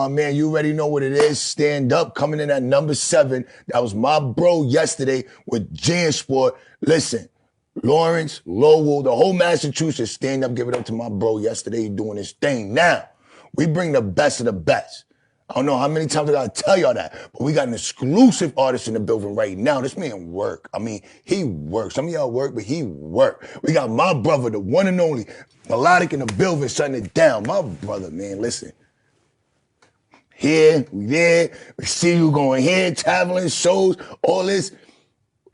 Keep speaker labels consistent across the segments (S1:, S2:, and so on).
S1: man, you already know what it is. Stand Up, coming in at number 7. That was my bro yesterday with Jansport. Listen, Lawrence, Lowell, the whole Massachusetts, stand up, give it up to my bro yesterday doing his thing. Now, we bring the best of the best. I don't know how many times I gotta tell y'all that, but we got an exclusive artist in the building right now. This man work. I mean, he works. Some of y'all work, but he work. We got my brother, the one and only, Melodic in the building, shutting it down. My brother, man, listen. Here, we there, we see you going here, traveling, shows, all this.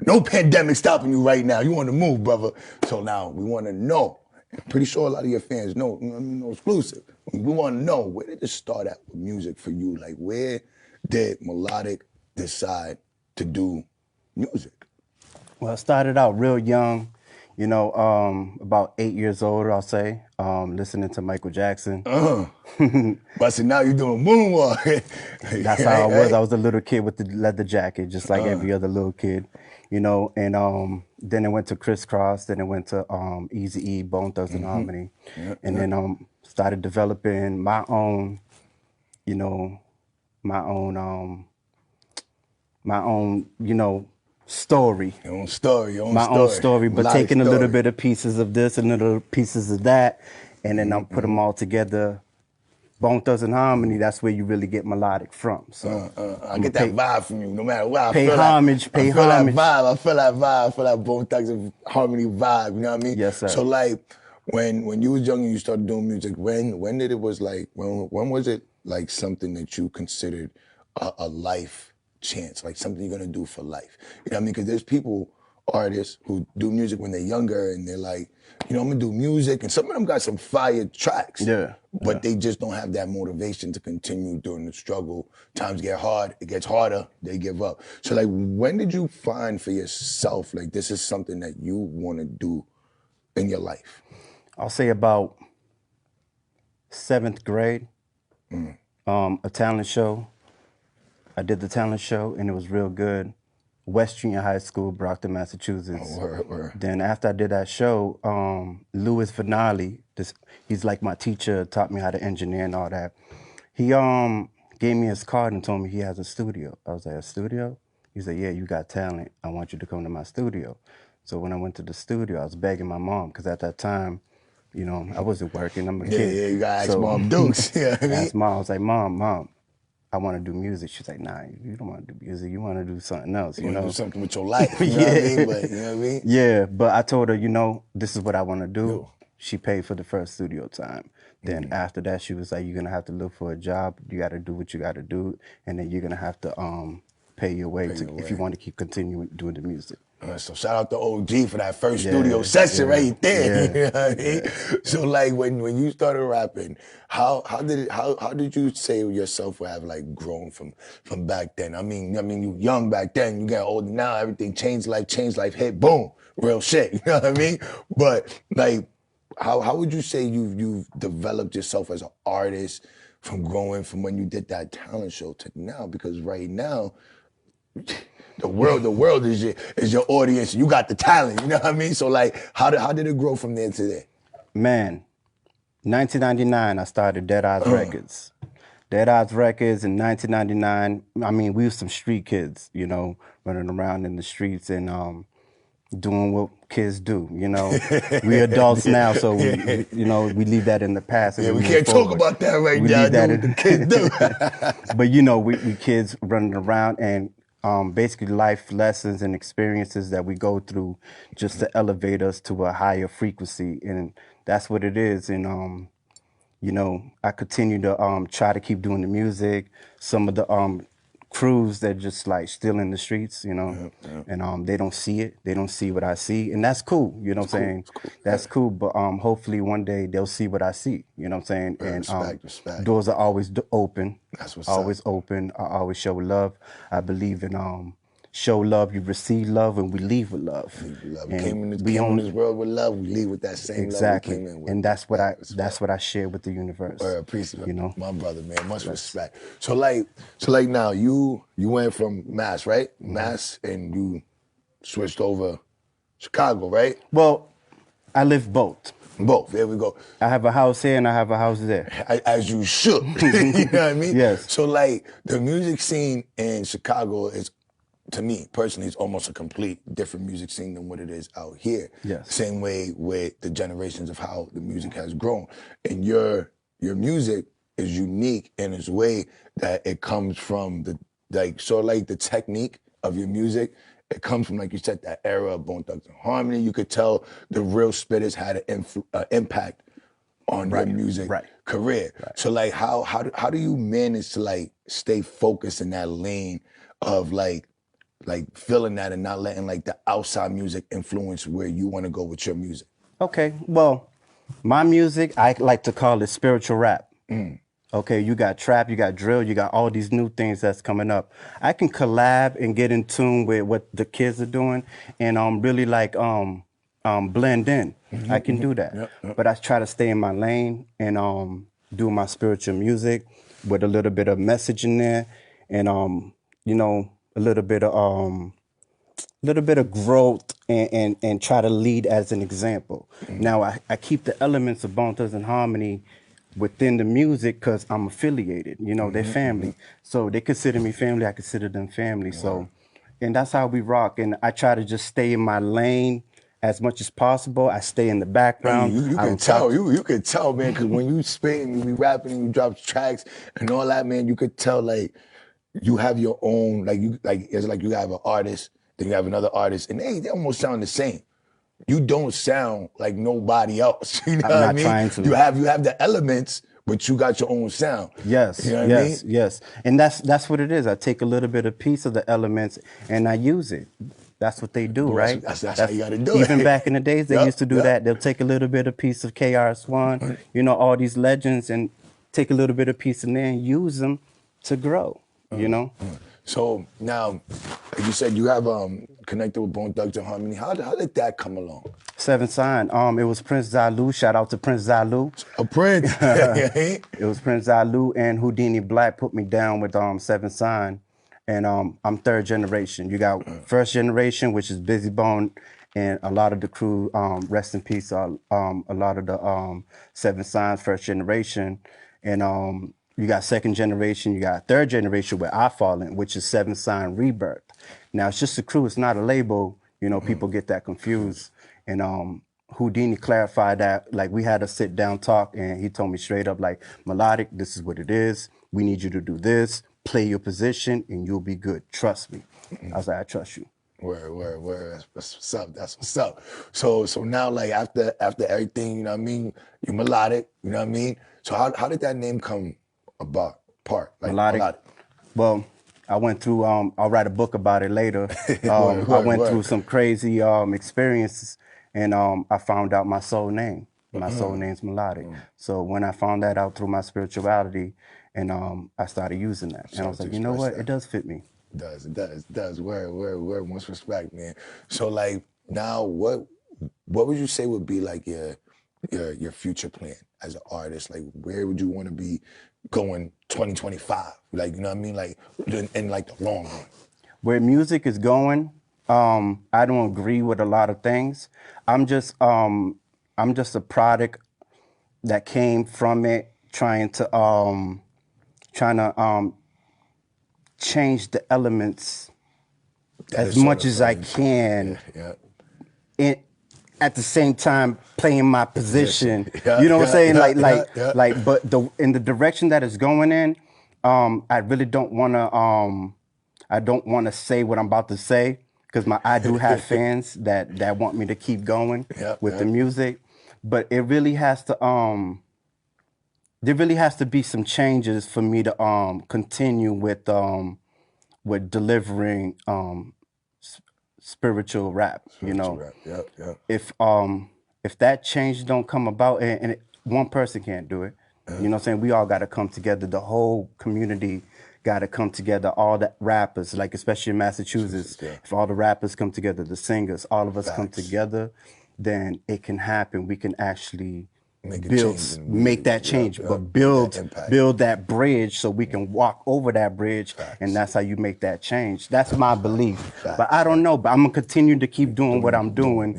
S1: No pandemic stopping you right now. You on the move, brother. So now we want to know. I'm pretty sure a lot of your fans know, no exclusive. We want to know, where did it start at with music for you? Like, where did Melodic decide to do music?
S2: Well, I started out real young, you know, about 8 years old, I'll say, listening to Michael Jackson.
S1: But see, now you're doing moonwalk.
S2: That's how I was. I was a little kid with the leather jacket, just like every other little kid, you know. And then it went to Crisscross, then it went to Eazy-E, Bone Thugs and Harmony, and then started developing my own, you know, my own, you know, story.
S1: Your own story,
S2: my own story, but taking a little bit of pieces of this and little pieces of that, and then put them all together. Bone Thugs and Harmony, that's where you really get Melodic from. So
S1: I get that vibe from you, no matter what.
S2: Pay homage.
S1: I feel that vibe. I feel that Bone Thugs and Harmony vibe. You know what I mean?
S2: Yes, sir.
S1: So like, when you was young and you started doing music, when did it was like, when was it like something that you considered a life chance, like something you're gonna do for life? You know what I mean? Because there's people, artists, who do music when they're younger and they're like, you know, I'm gonna do music, and some of them got some fire tracks.
S2: Yeah.
S1: But they just don't have that motivation to continue during the struggle. Times get hard, it gets harder, they give up. So like, when did you find for yourself, like, this is something that you wanna do in your life?
S2: I'll say about 7th grade, a talent show. I did the talent show and it was real good. West Junior High School, Brockton, Massachusetts.
S1: Oh, word.
S2: Then after I did that show, Louis Finale, he's like my teacher, taught me how to engineer and all that. He gave me his card and told me he has a studio. I was like, a studio? He said, yeah, you got talent. I want you to come to my studio. So when I went to the studio, I was begging my mom, because at that time, you know, I wasn't working, I'm a kid.
S1: Yeah, you gotta ask Mom Dukes. You know what I mean?
S2: I asked Mom, I was like, Mom, I want to do music. She's like, nah, you don't want to do music. You want to do something else, you know?
S1: Do something with your life, you know what I mean? But, you know what I mean?
S2: Yeah, but I told her, you know, this is what I want to do. She paid for the first studio time. Then after that, she was like, you're going to have to look for a job. You got to do what you got to do. And then you're going to have to pay your way if you want to keep continuing doing the music.
S1: So shout out to OG for that first studio session right there. You know what I mean? So like, when you started rapping, how did you say yourself would have like grown from back then? I mean you young back then, you got older now, everything changed life, hit, boom, real shit. You know what I mean? But like, how would you say you've developed yourself as an artist from growing from when you did that talent show to now? Because right now, the world is your audience. You got the talent, you know what I mean? So like, how did it grow from there to there?
S2: Man, 1999, I started Dead Eyes Records. Dead Eyes Records in 1999. I mean, we were some street kids, you know, running around in the streets and doing what kids do, you know. We adults now, so we, you know, we leave that in the past.
S1: Yeah, we can't talk about that right now. Do what the kids do.
S2: But you know, we kids running around, and basically life lessons and experiences that we go through just to elevate us to a higher frequency, and that's what it is. And you know, I continue to try to keep doing the music. Some of the crews that just like still in the streets, you know, and they don't see it. They don't see what I see, and that's cool. You know what I'm saying? That's cool. But hopefully one day they'll see what I see. You know what I'm saying? And
S1: respect.
S2: Doors are always open.
S1: That's what's
S2: always open. I always show love. I believe in show love, you receive love, and we leave with love.
S1: We came in this world with love. We leave with that same love we came in with.
S2: And that's what I share with the universe.
S1: Appreciate
S2: you know,
S1: my brother, man. Much respect. So like now you went from Mass, right? Mass, and you switched over Chicago, right?
S2: Well, I live both.
S1: Both. There we go.
S2: I have a house here and I have a house there.
S1: As you should. You know what I mean?
S2: Yes.
S1: So like the music scene in Chicago is, to me personally, it's almost a complete different music scene than what it is out here.
S2: Yes.
S1: Same way with the generations of how the music has grown. And your music is unique in its way that it comes from the the technique of your music. It comes from, like you said, that era of Bone Thugs and Harmony. You could tell the real spitters had an impact on your music career.
S2: Right.
S1: So like how do you manage to like stay focused in that lane of like feeling that and not letting like the outside music influence where you want to go with your music?
S2: Okay, well, my music, I like to call it spiritual rap. Okay, you got trap, you got drill, you got all these new things that's coming up. I can collab and get in tune with what the kids are doing and really like blend in. I can do that. But I try to stay in my lane and do my spiritual music with a little bit of message in there and you know, a little bit of growth and try to lead as an example. Now I keep the elements of Bone Thugs and Harmony within the music because I'm affiliated. You know, they're family. So they consider me family, I consider them family. So, and that's how we rock. And I try to just stay in my lane as much as possible. I stay in the background.
S1: You can tell, you can tell, man, because when you spit and you be rapping and you drop tracks and all that, man, you could tell like you have your own, it's like you have an artist, then you have another artist, and they almost sound the same. You don't sound like nobody else. You know what I mean?
S2: Trying to.
S1: You have the elements, but you got your own sound.
S2: Yes,
S1: you know what I mean?
S2: Yes. And that's what it is. I take a little bit of piece of the elements and I use it. That's what they do, right?
S1: That's how you got to do it.
S2: Even back in the days, they used to do that. They'll take a little bit of piece of KRS-One, you know, all these legends, and take a little bit of piece in there and use them to grow, you know?
S1: So now, like you said, you have connected with Bone Thugs and Harmony. How did that come along?
S2: Seven Sign. It was Prince Zalu. Shout out to Prince Zalu.
S1: A Prince.
S2: It was Prince Zalu and Houdini Black put me down with Seven Sign, and I'm third generation. You got first generation, which is Busy Bone, and a lot of the crew. Rest in peace. A lot of the Seven Signs first generation, and you got second generation, you got third generation where I fall in, which is Seven Sign Rebirth. Now it's just a crew, it's not a label. You know, people get that confused. And Houdini clarified that, like we had a sit down talk and he told me straight up like, Melodic, this is what it is. We need you to do this, play your position and you'll be good. Trust me. I was like, I trust you.
S1: Word. That's what's up. That's what's up. So now, like after everything, you know what I mean? You're Melodic, you know what I mean? So how did that name come about? Like Melodic.
S2: Well, I went through. I'll write a book about it later. I went through some crazy experiences, and I found out my soul name. My soul name's Melodic. So when I found that out through my spirituality, and I started using that, and I was like, you know what? It does fit me.
S1: It does. Word. Most respect, man. So like now, what would you say would be like your future plan as an artist? Like where would you want to be going 2025? Like, you know what I mean? Like in like the long run.
S2: Where music is going, I don't agree with a lot of things. I'm just a product that came from it, trying to change the elements as much as I can. At the same time, playing my position. You know what I'm saying? But in the direction that it's going in, I really don't want to. I don't want to say what I'm about to say because I do have fans that want me to keep going with the music, but it really has to. There really has to be some changes for me to continue with delivering spiritual rap, you know. If that change don't come about, and one person can't do it, you know what I'm saying? We all got to come together. The whole community got to come together. All the rappers, like especially in Massachusetts, if all the rappers come together, the singers, all of us come together, then it can happen. We can actually make that change, but build that bridge so we can walk over that bridge. Facts. And that's how you make that change. That's my belief. Facts. But I don't know, but I'm gonna continue to keep doing what I'm doing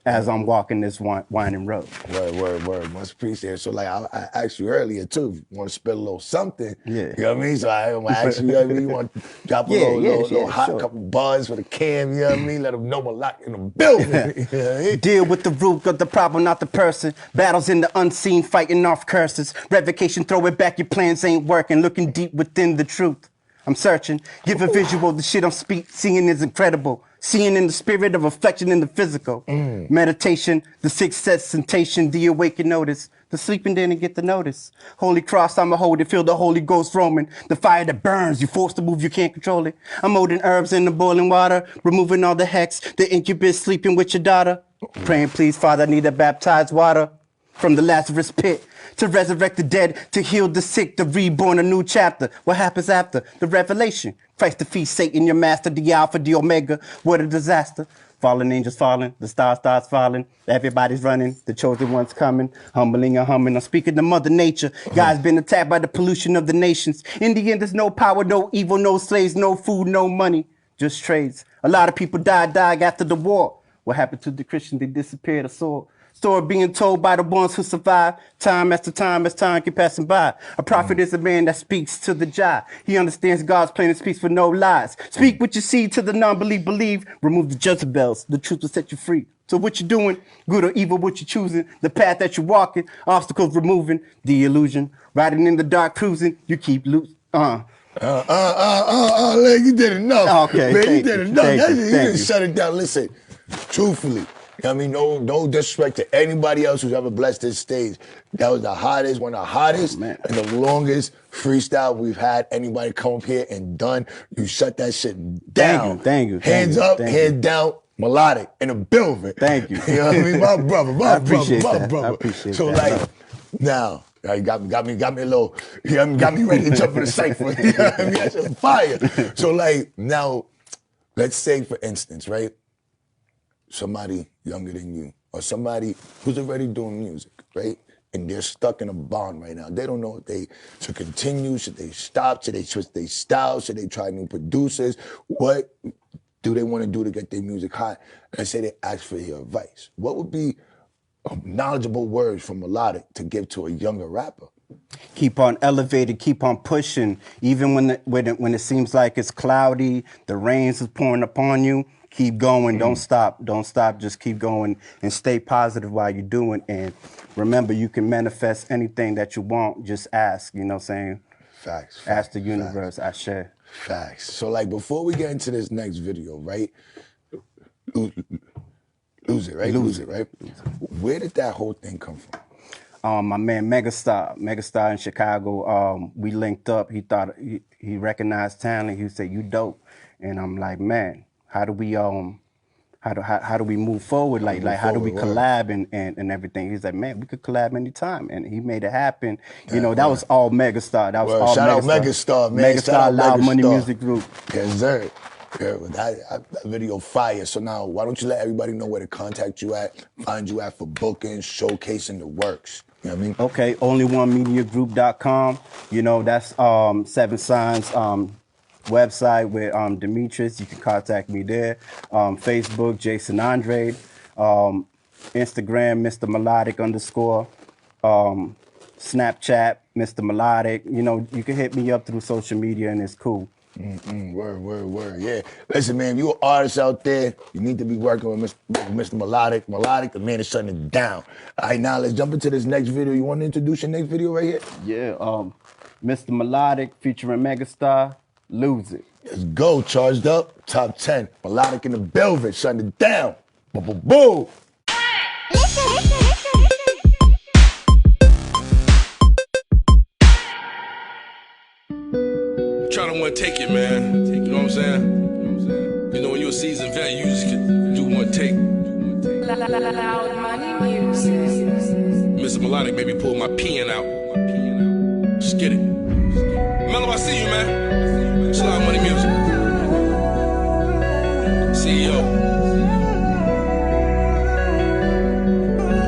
S2: as I'm walking this winding road.
S1: Word. Much appreciated. So like I asked you earlier too, if you want to spit a little something.
S2: Yeah.
S1: You know what I mean? So I want to ask you, you want to drop a little hot couple buzz for the cam, you know what I mean? Let them know Melodic in the building. You know what I mean?
S2: Deal with the root of the problem, not the person. Battles in the unseen, fighting off curses. Revocation, throw it back, your plans ain't working. Looking deep within the truth. I'm searching, give a visual, the shit I'm seeing is incredible. Seeing in the spirit of reflection in the physical. Meditation, the sixth sensation, the awakened notice. The sleeping didn't get the notice. Holy cross, I'ma hold it, feel the Holy Ghost roaming. The fire that burns, you forced to move, you can't control it. I'm holding herbs in the boiling water, removing all the hex, the incubus sleeping with your daughter. Praying, please, Father, I need a baptized water from the Lazarus pit. To resurrect the dead, to heal the sick, to reborn a new chapter. What happens after? The revelation. Christ defeats Satan, your master, the Alpha, the Omega. What a disaster. Fallen angels falling, the stars falling, everybody's running, the chosen one's coming, humbling and humming. I'm speaking to Mother Nature. God's been attacked by the pollution of the nations. In the end, there's no power, no evil, no slaves, no food, no money, just trades. A lot of people died after the war. What happened to the Christians? They disappeared or soared. Story being told by the ones who survive, time after time as time keep passing by. A prophet is a man that speaks to the Jah. He understands God's plan and speaks for no lies. Speak what you see to the non-belief, believe. Remove the Jezebels, the truth will set you free. So what you doing, good or evil, what you choosing, the path that you're walking, obstacles removing, the illusion. Riding in the dark cruising, you keep loose.
S1: You did enough.
S2: Okay,
S1: man, you did enough. You
S2: didn't
S1: shut it down. Listen, truthfully. I mean, no disrespect to anybody else who's ever blessed this stage. That was the hottest, one of the hottest and the longest freestyle we've had anybody come up here and done. You shut that shit down.
S2: Thank you.
S1: Hands up, hands down, Melodic in the building.
S2: Thank you.
S1: You know what I mean? My brother.
S2: I appreciate that.
S1: Like, now, you got me a little, got me ready to jump in the cypher. You know what I mean? That's just fire. So like, now, let's say for instance, right? Somebody younger than you, or somebody who's already doing music, right? And they're stuck in a bond right now. They don't know if they should continue, should they stop, should they switch their style, should they try new producers? What do they want to do to get their music hot? And say they ask for your advice. What would be knowledgeable words from Melodic to give to a younger rapper?
S2: Keep on elevating, keep on pushing, even when it seems like it's cloudy, the rains is pouring upon you. Keep going, don't stop, just keep going and stay positive while you're doing. And remember, you can manifest anything that you want, just ask, you know what I'm saying?
S1: Facts.
S2: Ask the universe, I share.
S1: Facts. So like before we get into this next video, right? Lose it, right? Where did that whole thing come from?
S2: My man Megastar in Chicago, we linked up. He thought he recognized talent. He said, "You dope," and I'm like, "Man, how do we move forward? Like how do we collab and everything?" He's like, "Man, we could collab anytime," and he made it happen. You know, that was all Megastar. That was all
S1: shout out Megastar, man.
S2: Megastar Loud Money Music Group.
S1: Yes, sir. Yeah, that video fire. So now, why don't you let everybody know where to contact you at, find you at for bookings, showcasing the works. You know what I mean?
S2: Okay, onlyonemediagroup.com. You know, that's Seven Signs website with Demetrius. You can contact me there. Facebook, Jason Andre. Instagram, Mr. Melodic _ Snapchat, Mr. Melodic. You know, you can hit me up through social media and it's cool.
S1: Word. Yeah. Listen, man, if you're an artist out there, you need to be working with Mr. Melodic. Melodic, the man is shutting it down. All right, now let's jump into this next video. You want to introduce your next video right here?
S2: Yeah, Mr. Melodic featuring Megastar, Lose It.
S1: Let's go, charged up, top 10. Melodic in the building, shutting it down. Boom.
S3: Trying to want to take it, man. You know what I'm saying? You know, when you're a seasoned vet, you just do one take.
S4: Loud Money Music.
S3: Mr. Melodic made me pull my pen out. Just get it. Mello, I see you, man. It's Loud Money Music. CEO.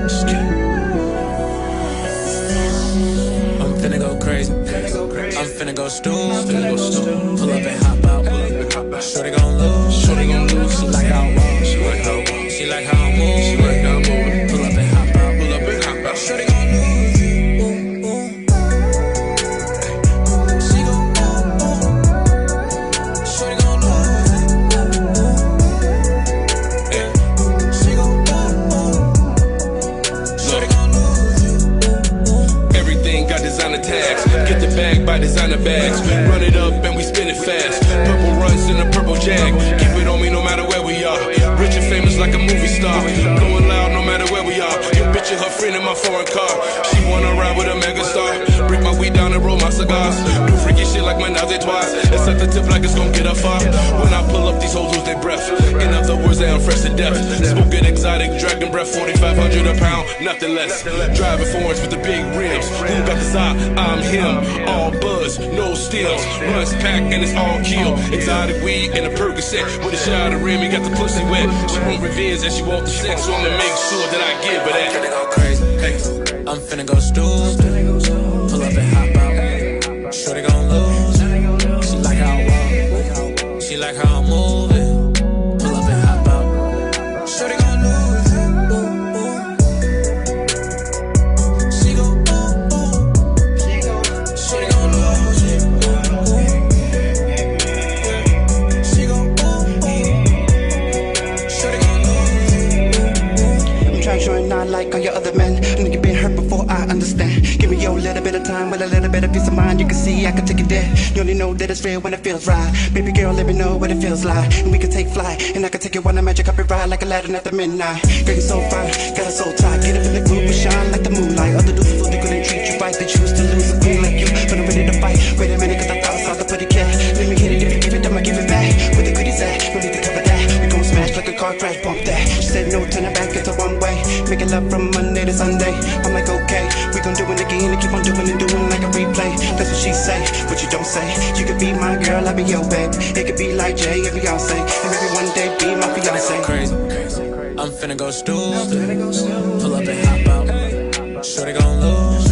S3: Just get it.
S5: stupid. Pull up and hop out. Shorty gon' lose. She like how I walk. She like how I move. Pull up and hop out. Shorty gon' lose. She gon' Shorty gon' lose. She gon' Shorty gon' lose.
S3: Everything got designer tags. Get the bag by designer bags. Run it up and we spin it fast. Purple runs in a purple jag. Keep it on me no matter where we are. Rich and famous like a movie star. Going loud no matter where we are. Your bitch and her friend in my foreign car. She wanna ride with a megastar. Break my weed down and roll my cigars. Do freaky shit like menage a trois. It's at the tip like it's gon' get her far. When I pull up, these hoes lose their breath. In other words, they I'm fresh to death. Smoking exotic, dragon breath, 4,500 a pound, nothing less. Driving foreigns with the big rims. Who got the side? I'm him. All buzz, no steals. Runs pack and it's all kill. Exotic weed and a Percocet. With a shot of rim, he got the pussy wet. She want revenge and she want the sex, so I'ma make sure that I give her that.
S5: I'm finna go crazy. I'm finna go stupid. Pull up and hop out. Shorty gon' lose. She like how I walk. She like how I move it. Pull up and hop out. Shorty gon' lose. She gon' Shorty gon' lose. She gon' Shorty gon' lose.
S6: I'm trying to show it not like all your other men. I know you've been hurt before, I understand. Give me your little bit of time with a little bit of peace of mind. You can see I can take it there. You only know that it's real when it feels right. Baby girl, let me know what it feels like. And we can take flight. And I can take you on a magic carpet ride like Aladdin after midnight. Girl, you're so fine, got her so tight. Get up in the groove and shine like the moonlight. Other dudes feel they couldn't treat you right. They choose to lose a queen like you. But I'm ready to fight. Wait a minute, cause I thought I saw the pretty cat. Let me hit it, if you give it, I'ma give it back. Where the goodies at? No need to cover that. We gon' smash like a car crash, bump that. She said no, turn it back, it's a one way. Making love from Monday to Sunday. I'm like, okay, we gon' do it again and keep on doing and doing like a replay. That's what she say, but you don't say. You could be my girl, I'll be your babe. It could be like Jay and Beyonce. And maybe one day be my fiance.
S5: Crazy. I'm finna go stupid. Pull up and hop out. Shorty gon' lose.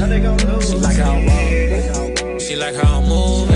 S5: She like how I walk. She like how I move.